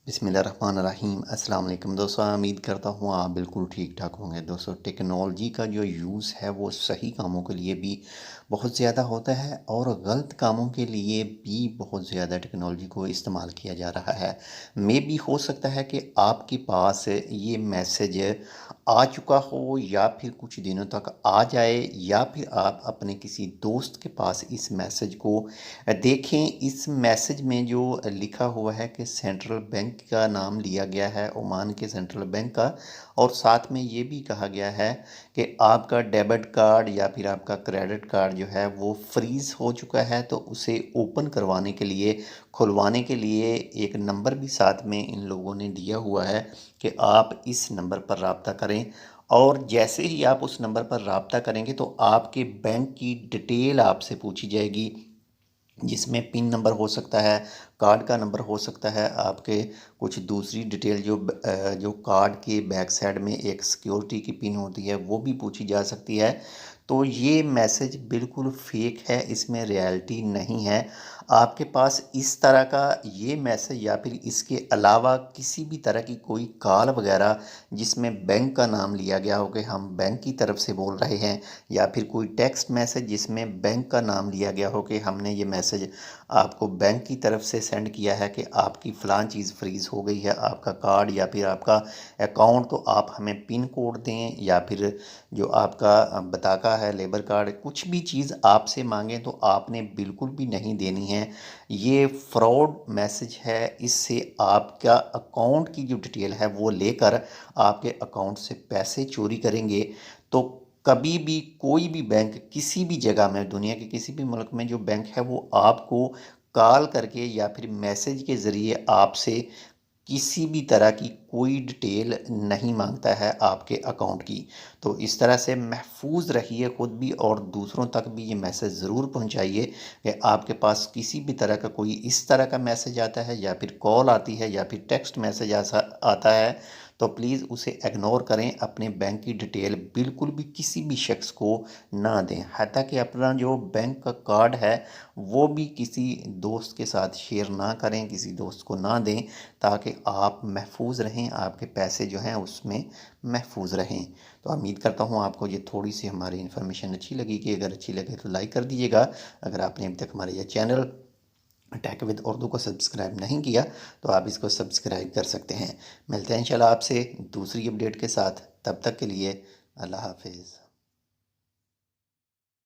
बिस्मिल्लाहिर्रहमानिर्रहीम अस्सलाम वालेकुम दोस्तों। उम्मीद करता हूँ आप बिल्कुल ठीक ठाक होंगे। दोस्तों, टेक्नोलॉजी का जो यूज़ है वो सही कामों के लिए भी बहुत ज़्यादा होता है और गलत कामों के लिए भी बहुत ज़्यादा टेक्नोलॉजी को इस्तेमाल किया जा रहा है। मे भी हो सकता है कि आपके पास ये मैसेज आ चुका हो या फिर कुछ दिनों तक आ जाए, या फिर आप अपने किसी दोस्त के पास इस मैसेज को देखें। इस मैसेज में जो लिखा हुआ है कि सेंट्रल बैंक का नाम लिया गया है, ओमान के सेंट्रल बैंक का, और साथ में ये भी कहा गया है कि आपका डेबिट कार्ड या फिर आपका क्रेडिट कार्ड जो है वो फ्रीज़ हो चुका है। तो उसे ओपन करवाने के लिए, खुलवाने के लिए एक नंबर भी साथ में इन लोगों ने दिया हुआ है कि आप इस नंबर पर रब्ता करें। और जैसे ही आप उस नंबर पर रब्ता करेंगे तो आपके बैंक की डिटेल आपसे पूछी जाएगी, जिसमें पिन नंबर हो सकता है, कार्ड का नंबर हो सकता है, आपके कुछ दूसरी डिटेल जो कार्ड के बैक साइड में एक सिक्योरिटी की पिन होती है वो भी पूछी जा सकती है। तो ये मैसेज बिल्कुल फेक है, इसमें रियलिटी नहीं है। आपके पास इस तरह का ये मैसेज या फिर इसके अलावा किसी भी तरह की कोई कॉल वगैरह जिसमें बैंक का नाम लिया गया हो कि हम बैंक की तरफ से बोल रहे हैं, या फिर कोई टेक्स्ट मैसेज जिसमें बैंक का नाम लिया गया हो कि हमने ये मैसेज आपको बैंक की तरफ से सेंड किया है कि आपकी फ़लाँ चीज़ फ्रीज़ हो गई है, आपका कार्ड या फिर आपका अकाउंट, तो आप हमें पिन कोड दें, या फिर जो आपका बताका है, लेबर कार्ड, कुछ भी चीज़ आपसे मांगें तो आपने बिल्कुल भी नहीं देनी है। ये फ्रॉड मैसेज है। इससे आपका अकाउंट की जो डिटेल है वो लेकर आपके अकाउंट से पैसे चोरी करेंगे। तो कभी भी कोई भी बैंक किसी भी जगह में, दुनिया के किसी भी मुल्क में जो बैंक है वो आपको कॉल करके या फिर मैसेज के ज़रिए आपसे किसी भी तरह की कोई डिटेल नहीं मांगता है आपके अकाउंट की। तो इस तरह से महफूज रहिए खुद भी, और दूसरों तक भी ये मैसेज ज़रूर पहुंचाइए कि आपके पास किसी भी तरह का कोई इस तरह का मैसेज आता है, या फिर कॉल आती है, या फिर टेक्स्ट मैसेज ऐसा आता है, तो प्लीज़ उसे इग्नोर करें। अपने बैंक की डिटेल बिल्कुल भी किसी भी शख्स को ना दें। हत्ता कि अपना जो बैंक का कार्ड है वो भी किसी दोस्त के साथ शेयर ना करें, किसी दोस्त को ना दें, ताकि आप महफूज रहें, आपके पैसे जो हैं उसमें महफूज रहें। तो उम्मीद करता हूँ आपको ये थोड़ी सी हमारी इन्फॉर्मेशन अच्छी लगी। कि अगर अच्छी लगे तो लाइक कर दीजिएगा। अगर आपने अभी तक हमारे ये चैनल टेक विद उर्दू को सब्सक्राइब नहीं किया तो आप इसको सब्सक्राइब कर सकते हैं। मिलते हैं इंशाल्लाह आपसे दूसरी अपडेट के साथ। तब तक के लिए अल्लाह हाफिज़।